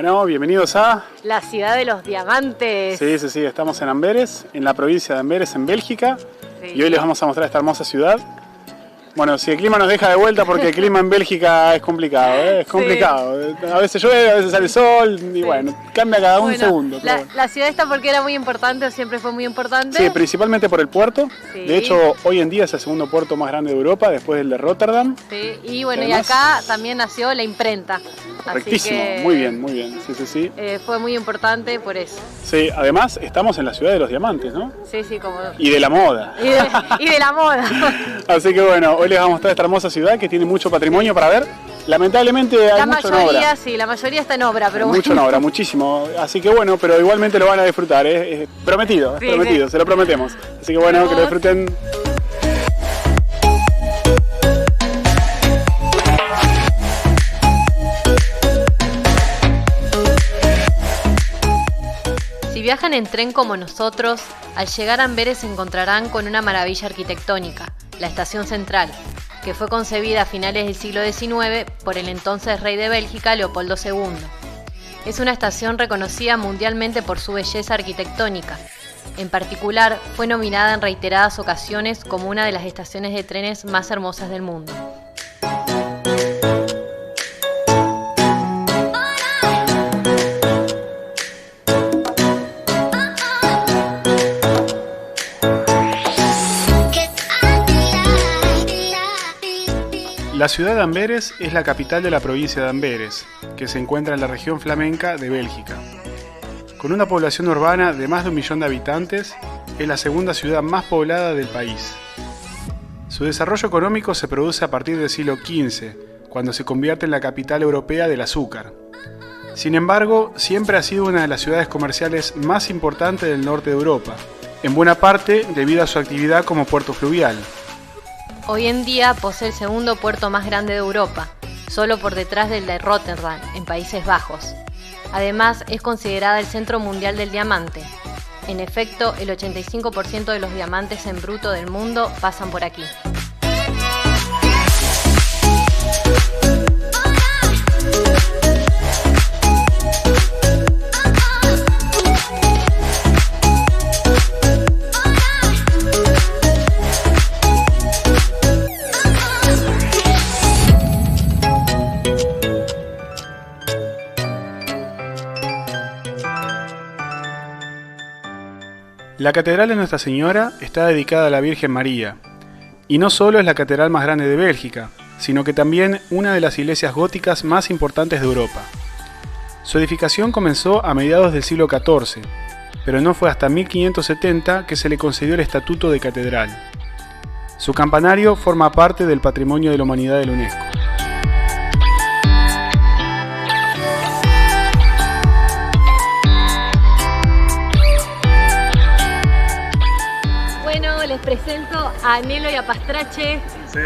Bueno, bienvenidos a... La ciudad de los diamantes. Sí, estamos en Amberes, en la provincia de Amberes, en Bélgica. Sí. Y hoy les vamos a mostrar esta hermosa ciudad. Bueno, si el clima nos deja de vuelta, porque el clima en Bélgica es complicado, es complicado. Sí. A veces llueve, a veces sale sol, y bueno, cambia cada un segundo. La ciudad esta, porque era muy importante, o siempre fue muy importante. Sí, principalmente por el puerto. Sí. De hecho, hoy en día es el segundo puerto más grande de Europa, después del de Rotterdam. Sí, y bueno, además, y acá también nació la imprenta. Correctísimo, que, muy bien, sí. Fue muy importante por eso. Sí, además estamos en la ciudad de los diamantes, ¿no? Sí, como... Y de la moda. Y de la moda. Así que bueno, hoy les vamos a mostrar esta hermosa ciudad que tiene mucho patrimonio para ver. Lamentablemente hay mucho en obra. Sí, la mayoría está en obra, pero mucho en obra, muchísimo. Así que bueno, pero igualmente lo van a disfrutar, es prometido, prometido, se lo prometemos. Así que bueno, que lo disfruten. Si viajan en tren como nosotros, al llegar a Amberes se encontrarán con una maravilla arquitectónica, la Estación Central, que fue concebida a finales del siglo XIX por el entonces rey de Bélgica, Leopoldo II. Es una estación reconocida mundialmente por su belleza arquitectónica. En particular, fue nominada en reiteradas ocasiones como una de las estaciones de trenes más hermosas del mundo. La ciudad de Amberes es la capital de la provincia de Amberes, que se encuentra en la región flamenca de Bélgica. Con una población urbana de más de 1 millón de habitantes, es la segunda ciudad más poblada del país. Su desarrollo económico se produce a partir del siglo XV, cuando se convierte en la capital europea del azúcar. Sin embargo, siempre ha sido una de las ciudades comerciales más importantes del norte de Europa, en buena parte debido a su actividad como puerto fluvial. Hoy en día posee el segundo puerto más grande de Europa, solo por detrás del de Rotterdam, en Países Bajos. Además, es considerada el centro mundial del diamante. En efecto, el 85% de los diamantes en bruto del mundo pasan por aquí. La Catedral de Nuestra Señora está dedicada a la Virgen María, y no solo es la catedral más grande de Bélgica, sino que también una de las iglesias góticas más importantes de Europa. Su edificación comenzó a mediados del siglo XIV, pero no fue hasta 1570 que se le concedió el estatuto de catedral. Su campanario forma parte del Patrimonio de la Humanidad de la UNESCO. Les presento a Nelo y a Pastrache. Sí,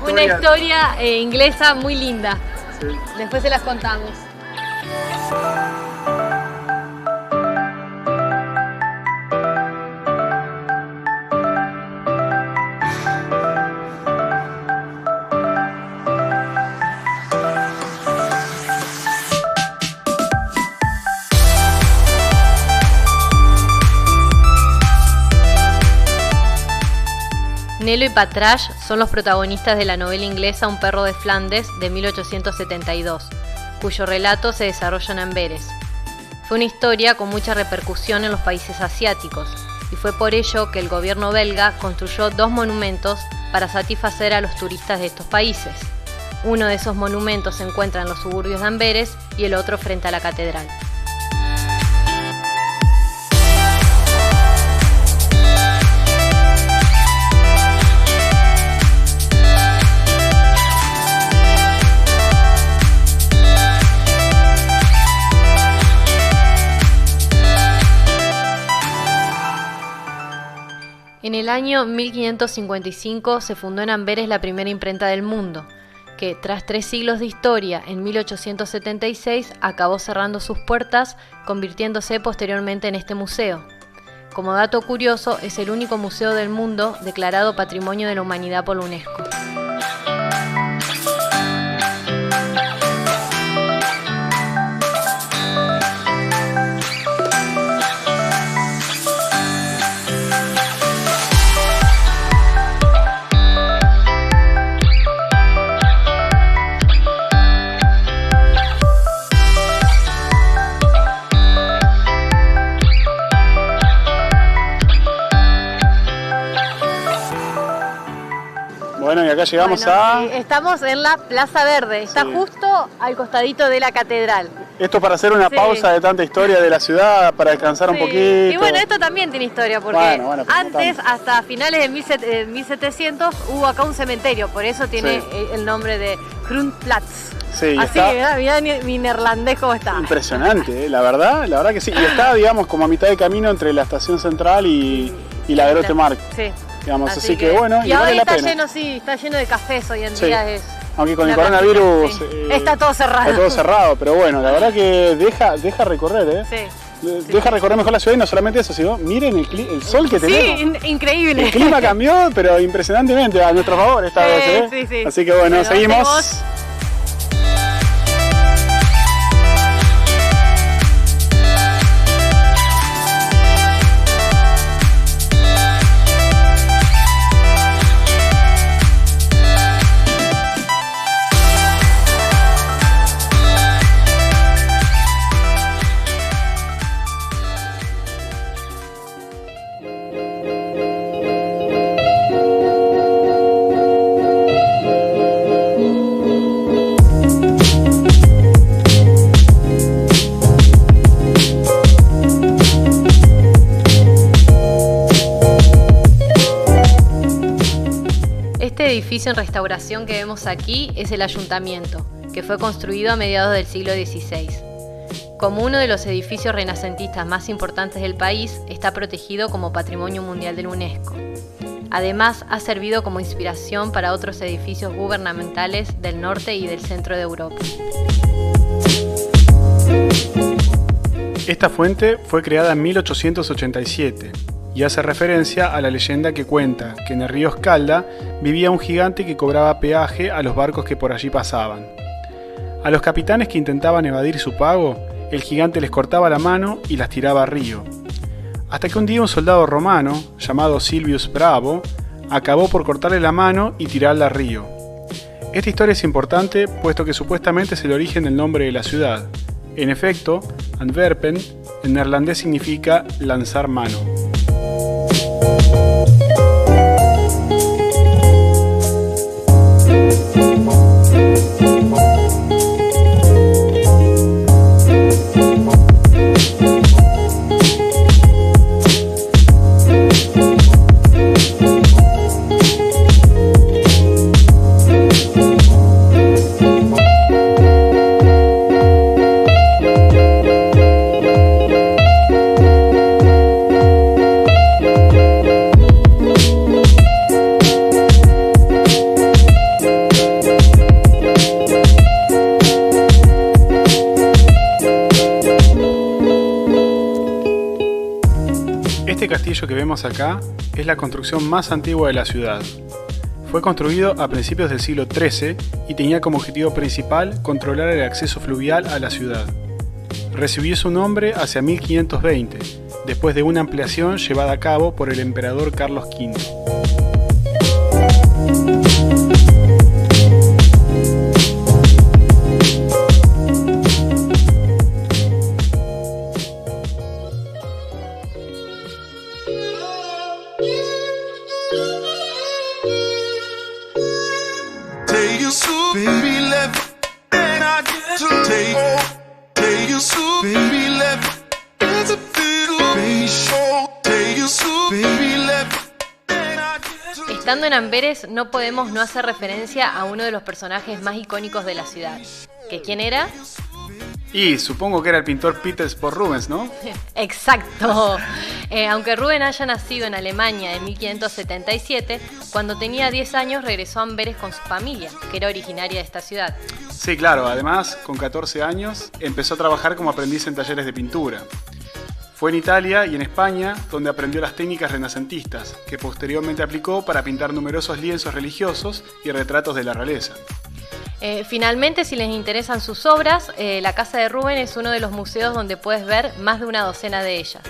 una historia inglesa muy linda. Sí. Después se las contamos. Nelo y Patrache son los protagonistas de la novela inglesa Un perro de Flandes de 1872, cuyo relato se desarrolla en Amberes. Fue una historia con mucha repercusión en los países asiáticos, y fue por ello que el gobierno belga construyó 2 monumentos para satisfacer a los turistas de estos países. Uno de esos monumentos se encuentra en los suburbios de Amberes y el otro frente a la catedral. En el año 1555 se fundó en Amberes la primera imprenta del mundo, que tras 3 siglos de historia, en 1876 acabó cerrando sus puertas, convirtiéndose posteriormente en este museo. Como dato curioso, es el único museo del mundo declarado Patrimonio de la Humanidad por la UNESCO. Bueno, y acá llegamos Sí, estamos en la Plaza Verde, está Sí. justo al costadito de la catedral. Esto para hacer una Sí. pausa de tanta historia de la ciudad, para descansar un Sí. poquito. Y bueno, esto también tiene historia, porque Bueno, pero antes, no tanto. hasta finales de 1700, hubo acá un cementerio, por eso tiene Sí. el nombre de Grundplatz. Sí, Así está que mirá mi neerlandés cómo está. impresionante, la verdad que sí. Y está, digamos, como a mitad de camino entre la estación central y la Grote Markt. Sí. Digamos, así que bueno, y y ahora vale la está pena. lleno, sí, está lleno de cafés hoy en Sí. día. Es Aunque con el una coronavirus práctica, sí. Está todo cerrado. Está todo cerrado, pero bueno, la verdad que deja recorrer, ¿eh? Sí. Deja recorrer mejor la ciudad y no solamente eso, sino miren el sol que tenemos. Sí, increíble. El clima cambió, pero impresionantemente a nuestro favor esta vez, ¿eh? Sí, sí. Así que bueno, seguimos. Este edificio en restauración que vemos aquí es el ayuntamiento, que fue construido a mediados del siglo XVI. Como uno de los edificios renacentistas más importantes del país, está protegido como Patrimonio Mundial de la UNESCO. Además, ha servido como inspiración para otros edificios gubernamentales del norte y del centro de Europa. Esta fuente fue creada en 1887 y hace referencia a la leyenda que cuenta que en el río Escalda vivía un gigante que cobraba peaje a los barcos que por allí pasaban. A los capitanes que intentaban evadir su pago, el gigante les cortaba la mano y las tiraba al río. Hasta que un día un soldado romano, llamado Silvius Bravo, acabó por cortarle la mano y tirarla al río. Esta historia es importante puesto que supuestamente es el origen del nombre de la ciudad. En efecto, Antwerpen en neerlandés significa lanzar mano. Este castillo que vemos acá es la construcción más antigua de la ciudad. Fue construido a principios del siglo XIII y tenía como objetivo principal controlar el acceso fluvial a la ciudad. Recibió su nombre hacia 1520, después de una ampliación llevada a cabo por el emperador Carlos V. Take you so, baby, left, and I get to take you so, baby, left, it's a feel, baby, show. Take you so, baby, left, and I get to. Estando en Amberes no podemos no hacer referencia a uno de los personajes más icónicos de la ciudad. ¿Que quién era? Y supongo que era el pintor Peter Sport Rubens, ¿no? Exacto. Aunque Rubens haya nacido en Alemania en 1577, cuando tenía 10 años regresó a Amberes con su familia, que era originaria de esta ciudad. Sí, claro, además, con 14 años, empezó a trabajar como aprendiz en talleres de pintura. Fue en Italia y en España donde aprendió las técnicas renacentistas, que posteriormente aplicó para pintar numerosos lienzos religiosos y retratos de la realeza. Finalmente, si les interesan sus obras, la casa de Rubens es uno de los museos donde puedes ver más de una docena de ellas.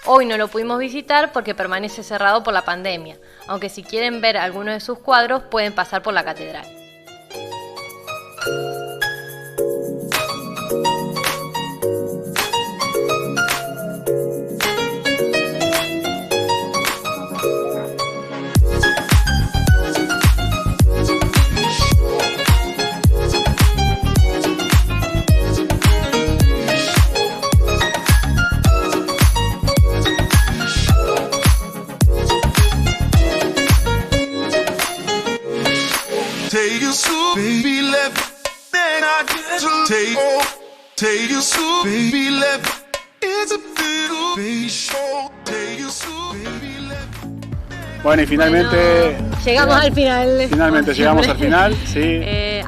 Hoy no lo pudimos visitar porque permanece cerrado por la pandemia, aunque si quieren ver alguno de sus cuadros pueden pasar por la catedral. Take you so, baby, let it's a little baby show. Take you so, baby, let. Bueno, y finalmente... Bueno, llegamos al final. Finalmente llegamos al final, sí.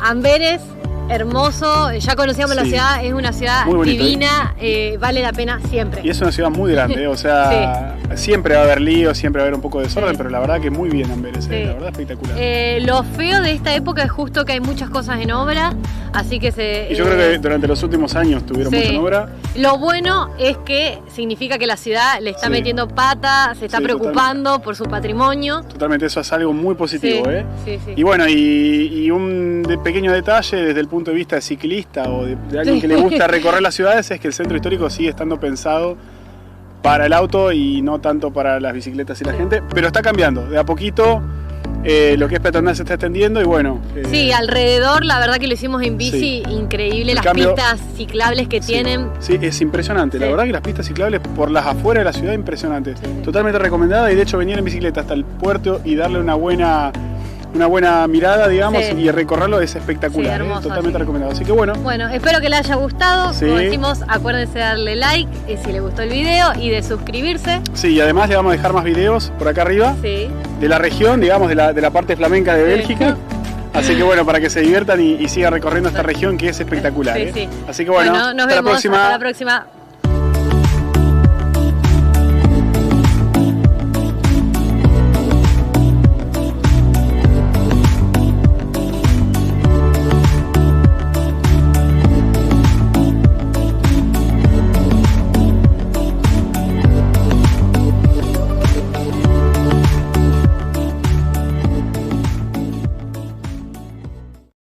Amberes, hermoso, ya conocíamos la Sí. ciudad, es una ciudad Muy bonito, divina, vale la pena siempre. Y es una ciudad muy grande, o sea, siempre va a haber lío, siempre va a haber un poco de desorden, Sí. pero la verdad que muy bien Amberes, Sí. la verdad espectacular. Lo feo de esta época es justo que hay muchas cosas en obra, así que Y yo creo que durante los últimos años tuvieron sí. mucho en obra. Lo bueno es que significa que la ciudad le está Sí. metiendo pata, se está Sí, preocupando por su patrimonio. Totalmente, eso es algo muy positivo, Sí, ¿eh? sí, sí. Y bueno, y un pequeño detalle desde el punto de vista ciclista o de alguien Sí. que le gusta recorrer las ciudades es que el centro histórico sigue estando pensado para el auto y no tanto para las bicicletas y la gente, pero está cambiando, de a poquito lo que es peatonal se está extendiendo y bueno. Sí, alrededor la verdad que lo hicimos en bici, Sí. increíble, El las cambio- pistas ciclables que Sí. tienen. Sí, es impresionante. La Sí. verdad que las pistas ciclables por las afueras de la ciudad, impresionante. Sí. Totalmente recomendada y de hecho venir en bicicleta hasta el puerto y darle una buena mirada, digamos, Sí. y recorrerlo es espectacular. Sí, hermoso, Totalmente así. recomendado. Así que bueno, Bueno, espero que les haya gustado. Sí. Como decimos, acuérdense de darle like si les gustó el video y de suscribirse. sí, y además le vamos a dejar más videos por acá arriba Sí. de la región, digamos, de la parte flamenca de Sí. Bélgica. Así que bueno, para que se diviertan y sigan recorriendo esta región que es espectacular. Sí, ¿eh? sí. Así que bueno, Nos hasta la vemos. próxima. Hasta la próxima.